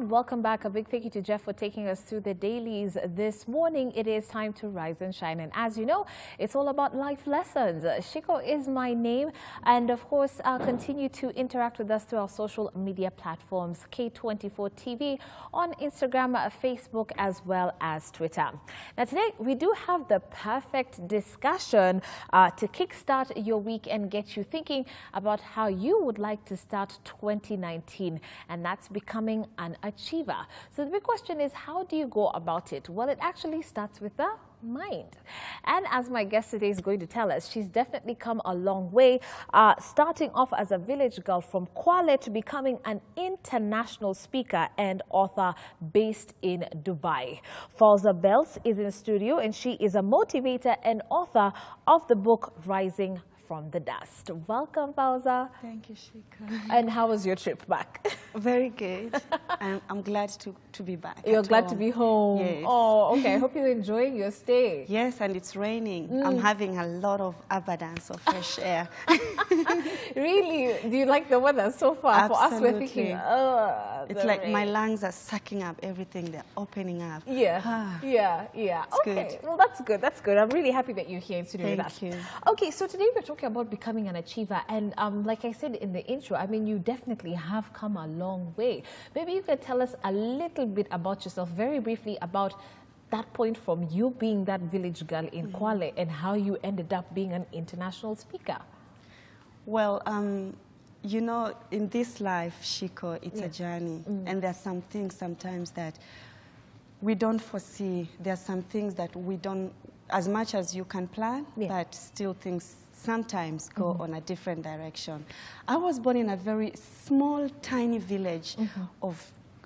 And welcome back. A big thank you to Jeff for taking us through the dailies this morning. It is time to rise and shine. And as you know, it's all about life lessons. Shiko is my name. And of course, continue to interact with us through our social media platforms, K24 TV, on Instagram, Facebook, as well as Twitter. Now, today, we do have the perfect discussion to kickstart your week and get you thinking about how you would like to start 2019. And that's becoming an achiever. So the big question is, how do you go about it? Well, it actually starts with the mind. And as my guest today is going to tell us, she's definitely come a long way, starting off as a village girl from Kwale to becoming an international speaker and author based in Dubai. Fauza Beltz is in studio, and she is a motivator and author of the book Rising from the Dust. Welcome, Fauza. Thank you, Shika. And how was your trip back? Very good. I'm glad to be back. You're glad to be home? Yes. Oh, okay. I hope you're enjoying your stay. Yes, and it's raining. I'm having a lot of abundance of fresh air. Really? Do you like the weather so far? Absolutely. For us, we're thinking, it's like rain. My lungs are sucking up everything. They're opening up. Yeah, yeah. It's okay, good. Well, that's good. That's good. I'm really happy that you're here in studio with us. Thank you. Okay, so today we're talking about becoming an achiever. And like I said in the intro, I mean, you definitely have come a long way. Maybe you could tell us a little bit about yourself, very briefly, about that point from you being that village girl in Kwale and how you ended up being an international speaker. Well, you know, in this life, Shiko, it's a journey. And there's some things sometimes that we don't foresee. There's some things that we don't, as much as you can plan, but still things sometimes go on a different direction. I was born in a very small, tiny village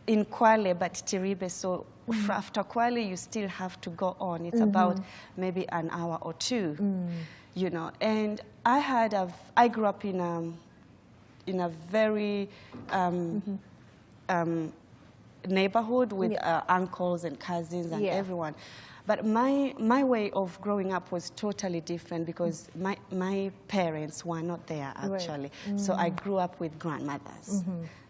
in Kwale, but Tiribe. So after Kwale, you still have to go on. It's about maybe an hour or two, you know. And I grew up in a very neighborhood with uncles and cousins and everyone. But my way of growing up was totally different because my parents were not there, actually. So I grew up with grandmothers.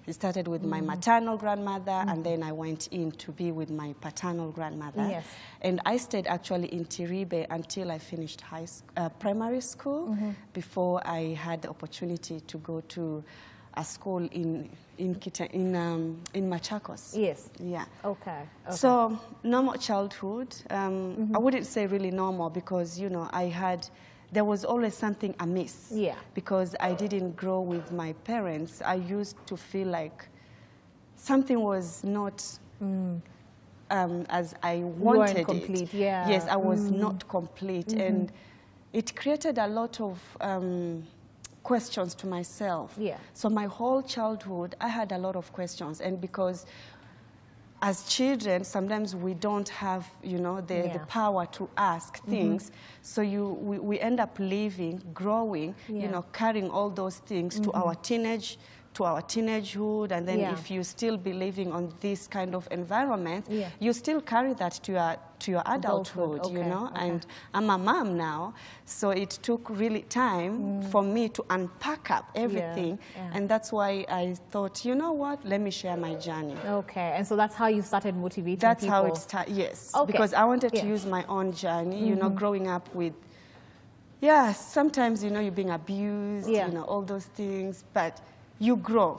It started with my maternal grandmother, and then I went in to be with my paternal grandmother. Yes. And I stayed actually in Tiribe until I finished primary school before I had the opportunity to go to a school in Machakos. Yes. Yeah. Okay. So normal childhood. I wouldn't say really normal because, you know, there was always something amiss. Yeah. Because I didn't grow with my parents. I used to feel like something was not as I wanted it. Complete. Yeah. Yes, I was not complete, and it created a lot of questions to myself. Yeah. So my whole childhood, I had a lot of questions, and because as children, sometimes we don't have, you know, the power to ask things. So we end up living, growing, you know, carrying all those things to our teenagehood, and then if you still be living on this kind of environment, you still carry that to your adulthood, you know. And I'm a mom now, so it took really time for me to unpack up everything, and that's why I thought, you know what, let me share my journey. Okay, and so that's how you started motivating That's people. How it started, yes, because I wanted to use my own journey, you know, growing up with, sometimes, you know, you're being abused, you know, all those things, but you grow.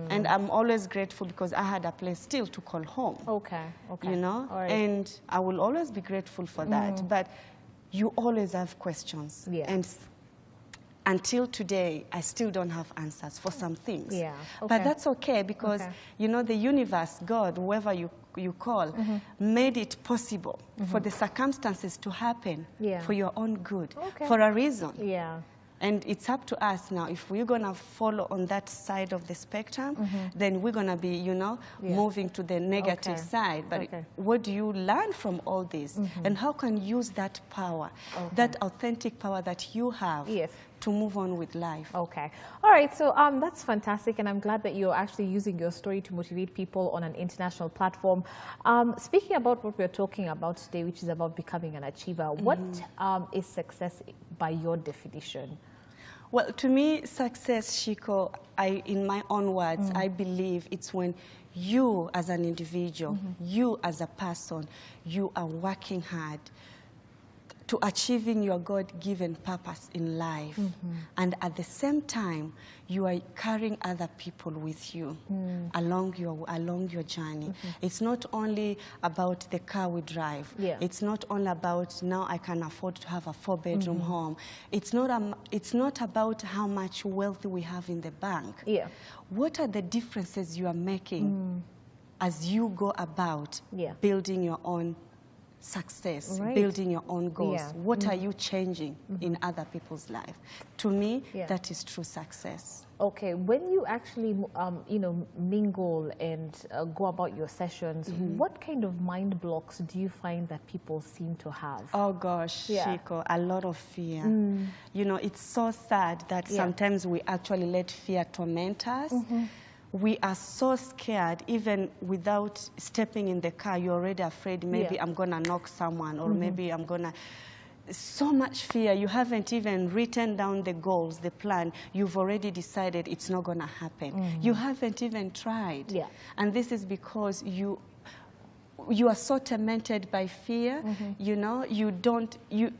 And I'm always grateful because I had a place still to call home. Okay. You know, and I will always be grateful for that. But you always have questions. And until today, I still don't have answers for some things. But that's okay because, you know, the universe, God, whoever you call, made it possible for the circumstances to happen for your own good, for a reason. And it's up to us now. If we're going to follow on that side of the spectrum, then we're going to be, you know, moving to the negative side. But what do you learn from all this? And how can you use that power, that authentic power that you have to move on with life? Okay. All right. So that's fantastic. And I'm glad that you're actually using your story to motivate people on an international platform. Speaking about what we're talking about today, which is about becoming an achiever, what is success by your definition? Well, to me, success, Shiko, in my own words, I believe it's when you as an individual, you as a person, you are working hard to achieving your God-given purpose in life. And at the same time, you are carrying other people with you along your journey. It's not only about the car we drive. It's not only about now I can afford to have a 4-bedroom home. It's not about how much wealth we have in the bank. What are the differences you are making as you go about building your own success, building your own goals? What are you changing in other people's life? To me, that is true success. Okay, when you actually, you know, mingle and go about your sessions, what kind of mind blocks do you find that people seem to have? Oh gosh, Chico, a lot of fear. You know, it's so sad that sometimes we actually let fear torment us. We are so scared, even without stepping in the car, you're already afraid, maybe I'm going to knock someone, or maybe I'm going to... So much fear, you haven't even written down the goals, the plan. You've already decided it's not going to happen. You haven't even tried. And this is because you are so tormented by fear, you know,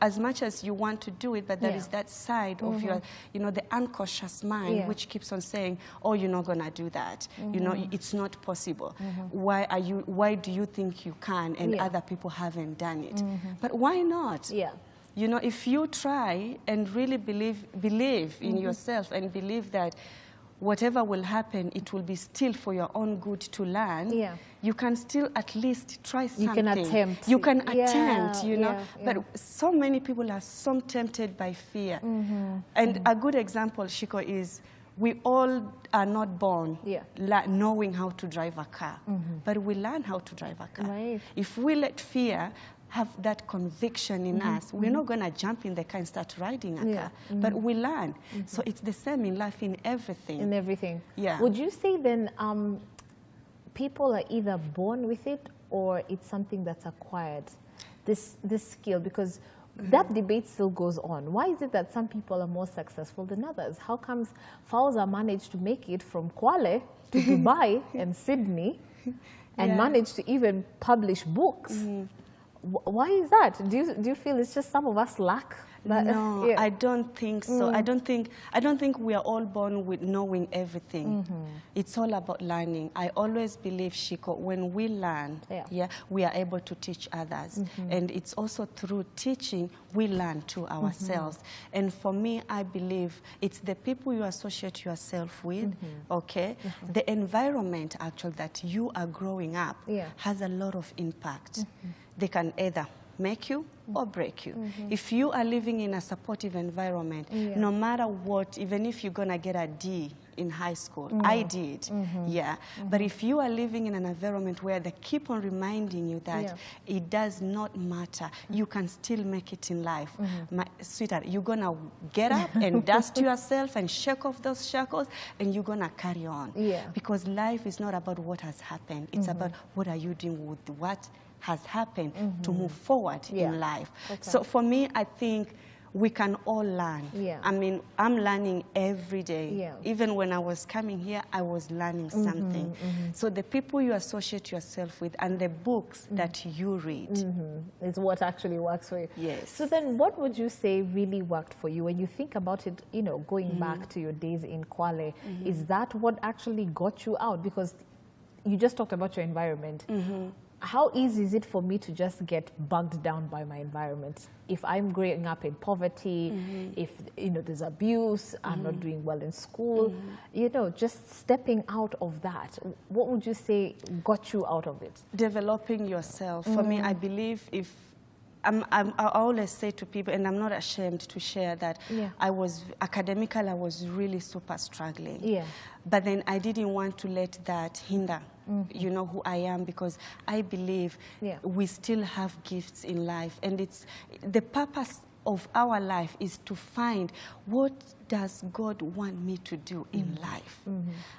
as much as you want to do it, but there is that side of your, you know, the unconscious mind, which keeps on saying, oh, you're not gonna do that. You know, it's not possible. Why do you think you can and other people haven't done it? But why not? You know, if you try and really believe in yourself and believe that whatever will happen, it will be still for your own good to learn. You can still at least try something. You can attempt. You can attempt, you know. But so many people are so tempted by fear. And a good example, Shiko, is we all are not born knowing how to drive a car. But we learn how to drive a car. If we let fear have that conviction in us, we're not going to jump in the car and start riding a car, but we learn. So it's the same in life, in everything. In everything. Would you say then people are either born with it or it's something that's acquired, this skill? Because that debate still goes on. Why is it that some people are more successful than others? How comes Fauza managed to make it from Kwale to Dubai and Sydney and managed to even publish books? Why is that? Do you feel it's just some of us lack that? No, I don't think so. I don't think we are all born with knowing everything. It's all about learning. I always believe, Shiko, when we learn, we are able to teach others. And it's also through teaching we learn to ourselves. And for me, I believe it's the people you associate yourself with, okay? The environment actually that you are growing up has a lot of impact. They can either make you or break you. If you are living in a supportive environment, no matter what, even if you're going to get a D in high school, I did, but if you are living in an environment where they keep on reminding you that it does not matter, you can still make it in life. My sweetheart, you're going to get up and dust yourself and shake off those shackles, and you're going to carry on. Because life is not about what has happened. It's about what are you doing with what has happened to move forward in life. So for me, I think we can all learn. I mean, I'm learning every day. Even when I was coming here, I was learning something. So the people you associate yourself with and the books that you read is what actually works for you. Yes. So then what would you say really worked for you? When you think about it, you know, going back to your days in Kwale, is that what actually got you out? Because you just talked about your environment. How easy is it for me to just get bogged down by my environment? If I'm growing up in poverty, if, you know, there's abuse, I'm not doing well in school, you know, just stepping out of that, what would you say got you out of it? Developing yourself. For me, I believe if I always say to people, and I'm not ashamed to share that academically, I was really super struggling. But then I didn't want to let that hinder, you know, who I am, because I believe we still have gifts in life. And it's the purpose of our life is to find what does God want me to do in life?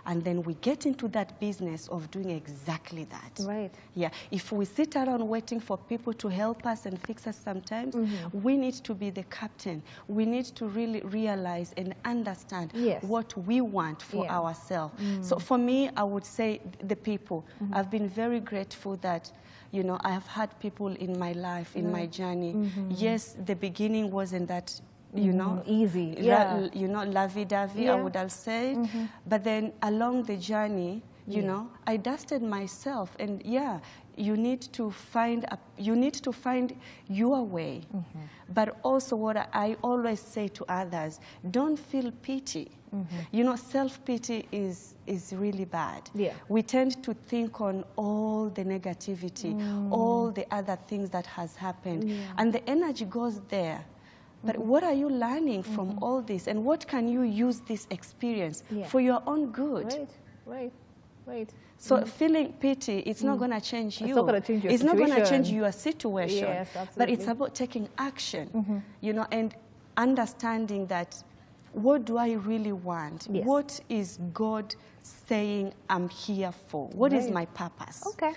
And then we get into that business of doing exactly that. Right. Yeah. If we sit around waiting for people to help us and fix us sometimes, we need to be the captain. We need to really realize and understand what we want for ourselves. So for me, I would say the people. I've been very grateful that, you know, I have had people in my life, in my journey. Yes, the beginning wasn't that, you know, easy. You know, lovey-dovey, I would have said. But then along the journey, you know, I dusted myself, and you need to find your way. But also, what I always say to others, don't feel pity. You know, self-pity is really bad. We tend to think on all the negativity, all the other things that has happened, and the energy goes there. But what are you learning from all this, and what can you use this experience for your own good? Right. So feeling pity, it's not going to change you. It's not going to change your situation. It's not going to change your situation. Yes, absolutely. But it's about taking action, you know, and understanding that, what do I really want? What is God saying I'm here for? What is my purpose? Okay.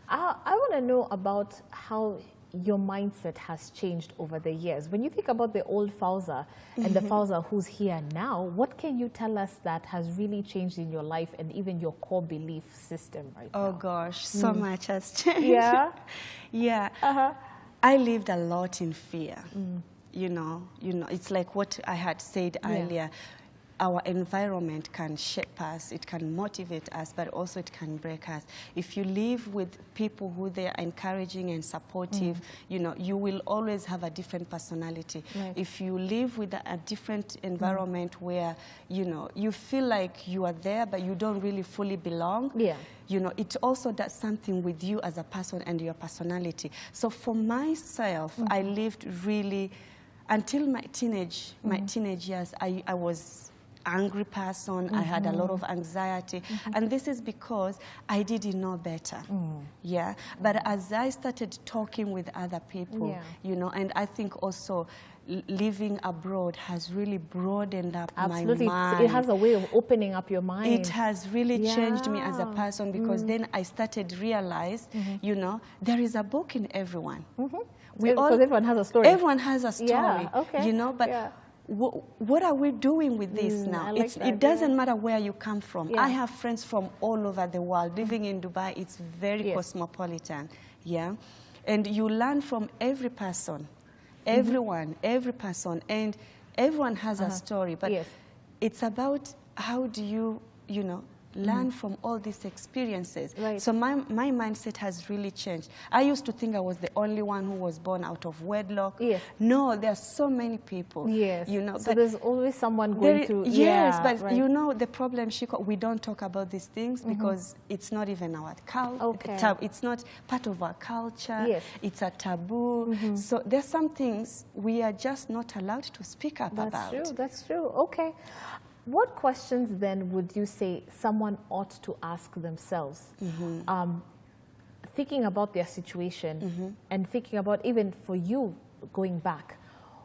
I want to know about how your mindset has changed over the years. When you think about the old Fauza and the Fauza who's here now, what can you tell us that has really changed in your life and even your core belief system right now? Oh gosh, so much has changed. Yeah? I lived a lot in fear. You know, it's like what I had said earlier. Our environment can shape us, it can motivate us, but also it can break us. If you live with people who they are encouraging and supportive, you know, you will always have a different personality. If you live with a different environment where, you know, you feel like you are there, but you don't really fully belong, you know, it also does something with you as a person and your personality. So for myself, I lived really, until my teenage years, I was angry person. I had a lot of anxiety, and this is because I didn't know better. But as I started talking with other people, you know, and I think also living abroad has really broadened up my mind. It has a way of opening up your mind. It has really changed me as a person, because then I started to realize, you know, there is a book in everyone. Because everyone has a story. Everyone has a story, you know, but what are we doing with this now? It doesn't matter where you come from. I have friends from all over the world. Living in Dubai, it's very cosmopolitan, and you learn from every person, everyone, every person, and everyone has a story. But it's about how do you, you know, learn from all these experiences. So my mindset has really changed. I used to think I was the only one who was born out of wedlock. No, there are so many people. You know, so there's always someone going through. But you know, the problem, Shiko, we don't talk about these things because it's not even our culture. It's not part of our culture. It's a taboo. So there's some things we are just not allowed to speak up about. That's true. Okay. What questions then would you say someone ought to ask themselves, thinking about their situation and thinking about, even for you going back,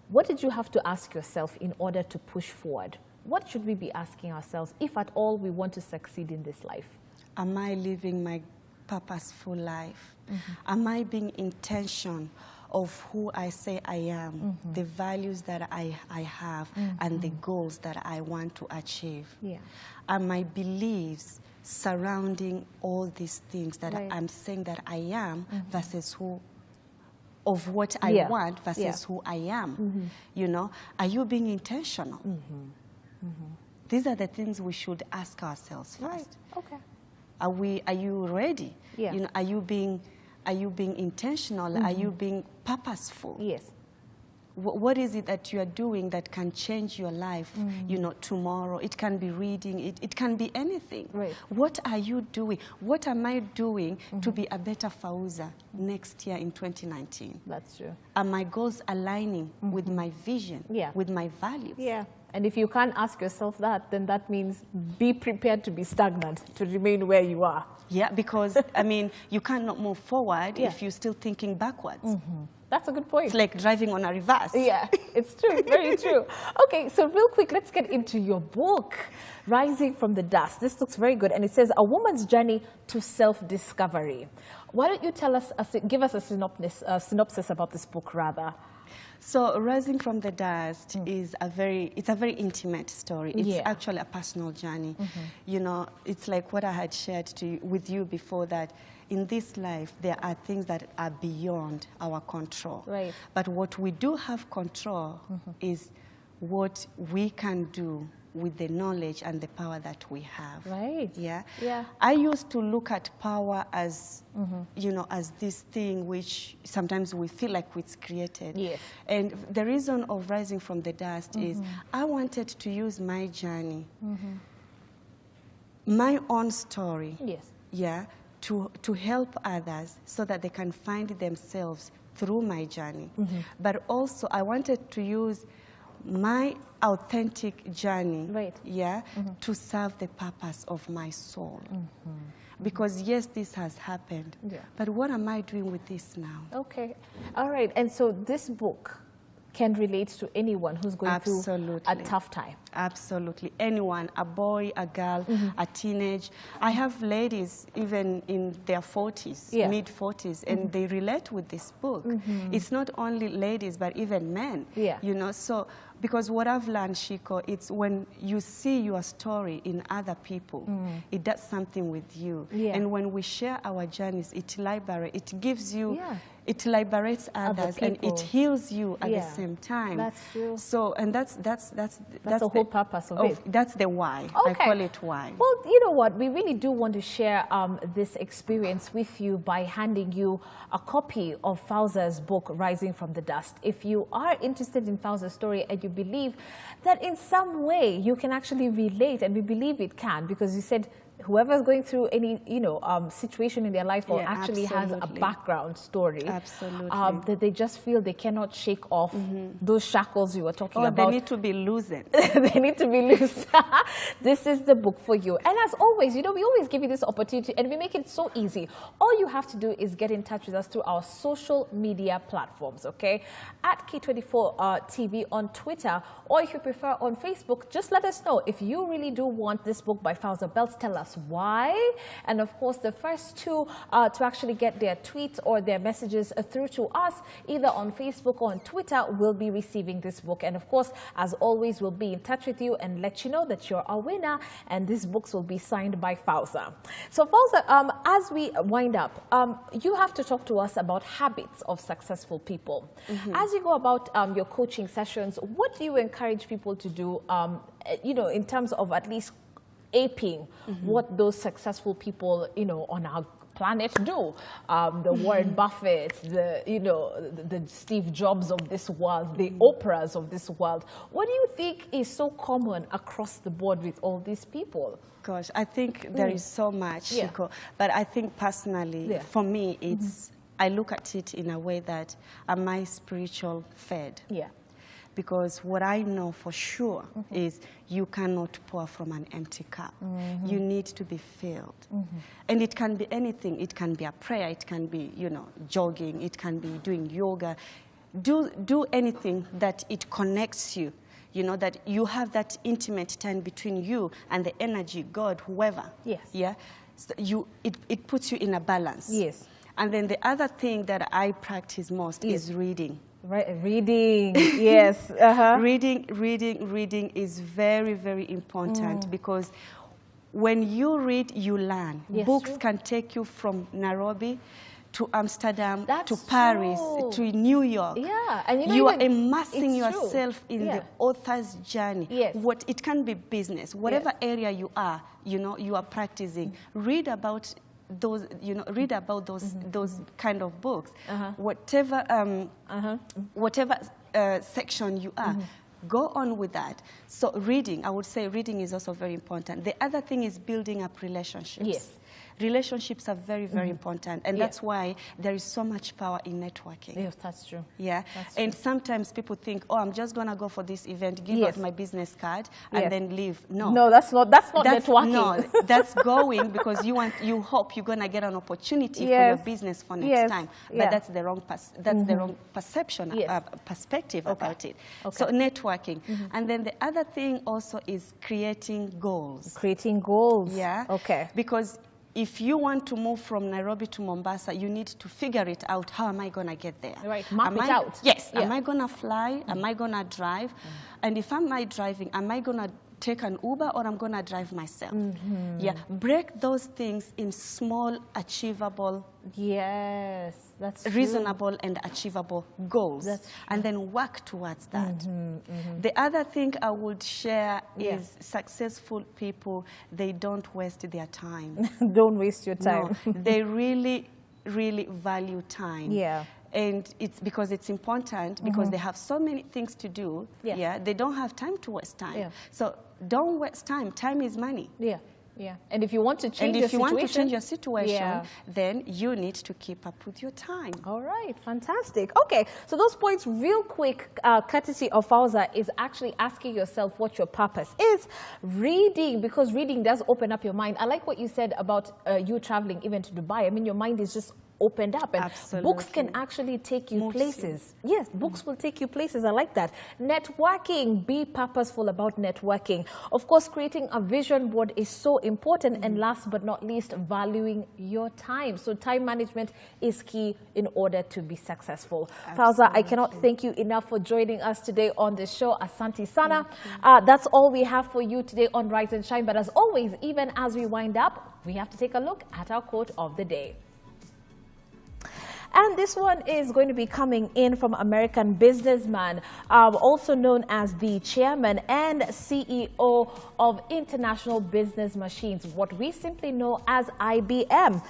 what did you have to ask yourself in order to push forward? What should we be asking ourselves if at all we want to succeed in this life? Am I living my purposeful life? Am I being intentional of who I say I am, the values that I have, and the goals that I want to achieve? Are my beliefs surrounding all these things that I'm saying that I am versus who, of what I want versus who I am? You know, are you being intentional? These are the things we should ask ourselves first. Are you ready? You know, are you being intentional? Are you being purposeful? What is it that you are doing that can change your life, you know, tomorrow? It can be reading, it can be anything. What are you doing? What am I doing to be a better Fauza next year in 2019? That's true. Are my goals aligning with my vision, with my values? And if you can't ask yourself that, then that means be prepared to be stagnant, to remain where you are. Yeah, because, I mean, you cannot move forward if you're still thinking backwards. That's a good point. It's like driving on a reverse. Yeah, it's true, very true. Okay, so real quick, let's get into your book, Rising from the Dust. This looks very good, and it says, A Woman's Journey to Self-Discovery. Why don't you tell us, give us a synopsis about this book, rather? So Rising from the Dust is it's a very intimate story. It's actually a personal journey. You know, it's like what I had shared with you before, that in this life, there are things that are beyond our control. Right. But what we do have control is what we can do with the knowledge and the power that we have. Right. Yeah. Yeah. I used to look at power as, you know, as this thing which sometimes we feel like it's created. Yes. And the reason of Rising from the Dust is I wanted to use my journey, my own story. Yes. Yeah. To help others so that they can find themselves through my journey. But also I wanted to use my authentic journey, to serve the purpose of my soul. Because yes, this has happened, but what am I doing with this now? Okay, all right. And so this book can relate to anyone who's going through a tough time. Absolutely. Anyone, a boy, a girl, a teenage. I have ladies even in their 40s, mid-40s, and they relate with this book. It's not only ladies, but even men. You know, so because what I've learned, Shiko, it's when you see your story in other people, it does something with you. And when we share our journeys, it gives you, it liberates others, and it heals you at the same time. That's true. So, and that's the whole purpose of it. That's the why. Okay. I call it why. Well, you know what? We really do want to share this experience with you by handing you a copy of Fauza's book, Rising from the Dust. If you are interested in Fauza's story and you believe that in some way you can actually relate, and we believe it can, because you said whoever's going through any, situation in their life or actually has a background story, that they just feel they cannot shake off those shackles you were talking about. They need to be loosened. They need to be loose. This is the book for you. And as always, we always give you this opportunity, and we make it so easy. All you have to do is get in touch with us through our social media platforms, okay? At K24 TV on Twitter, or if you prefer on Facebook, just let us know if you really do want this book by Fauza Beltz. Tell us why. And of course, the first two to actually get their tweets or their messages through to us, either on Facebook or on Twitter, will be receiving this book. And of course, as always, we'll be in touch with you and let you know that you're a winner, and these books will be signed by Fauza. So Fauza, as we wind up, you have to talk to us about habits of successful people. As you go about your coaching sessions, what do you encourage people to do, in terms of at least aping what those successful people, on our planet do? The Warren Buffett, the Steve Jobs of this world, the Oprahs of this world. What do you think is so common across the board with all these people? Gosh, I think there is so much, Shiko. But I think personally, for me, it's I look at it in a way that am I spiritual fed? Because what I know for sure is you cannot pour from an empty cup. You need to be filled. And it can be anything. It can be a prayer. It can be, jogging. It can be doing yoga. Do anything that it connects you. That you have that intimate time between you and the energy, God, whoever. Yeah. So it puts you in a balance. And then the other thing that I practice most is reading. Right, reading, yes. Reading is very, very important because when you read, you learn. Books can take you from Nairobi to Amsterdam, to Paris, to New York. And you are immersing yourself in the author's journey. What it can be business, whatever area you are, you are practicing. Read about those, read about those kind of books. Whatever section you are, go on with that. So reading, I would say reading is also very important. The other thing is building up relationships. relationships are very, very important. And that's why there is so much power in networking. Yes, that's true. Yeah. That's and true. Sometimes people think, oh, I'm just going to go for this event, give out my business card, and then leave. No. No, that's not networking. No, that's going because you hope you're going to get an opportunity for your business for next time. But that's the wrong the wrong perception, perspective about it. Okay. So networking. And then the other thing also is creating goals. Creating goals. Yeah. Okay. Because if you want to move from Nairobi to Mombasa, you need to figure it out. How am I going to get there? Right. Map it out. Yes. Am I going to fly? Am I going to drive? And if I'm not driving, am I going to take an Uber or I'm going to drive myself? Yeah. Break those things in small, achievable, that's reasonable and achievable goals. And then work towards that. The other thing I would share is successful people, they don't waste their time. Don't waste your time. No, they really, really value time. Yeah. And it's because it's important because they have so many things to do. Yeah. They don't have time to waste time. Yeah. So don't waste time. Time is money. Yeah. Yeah. And if you want to change your situation, then you need to keep up with your time. All right. Fantastic. Okay. So those points real quick, courtesy of Fauza, is actually asking yourself what your purpose is. Reading, because reading does open up your mind. I like what you said about you traveling even to Dubai. I mean, your mind is just opened up, and books can actually take you places. Yes, books will take you places. I like that. Networking, be purposeful about networking. Of course, creating a vision board is so important, and last but not least, valuing your time. So time management is key in order to be successful. Fauza, I cannot thank you enough for joining us today on the show. Asante Sana. That's all we have for you today on Rise and Shine. But as always, even as we wind up, we have to take a look at our quote of the day. And this one is going to be coming in from American businessman, also known as the chairman and CEO of International Business Machines, what we simply know as IBM.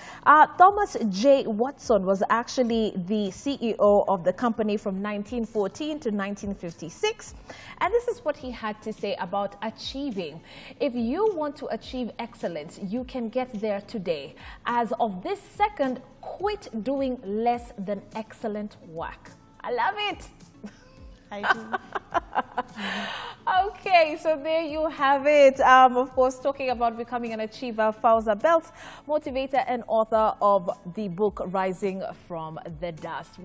Thomas J. Watson was actually the CEO of the company from 1914 to 1956. And this is what he had to say about achieving. If you want to achieve excellence, you can get there today. As of this second, quit doing less than excellent work. I love it. I do. Okay, so there you have it. Of course, talking about becoming an achiever, Fauza Beltz, motivator and author of the book Rising from the Dust.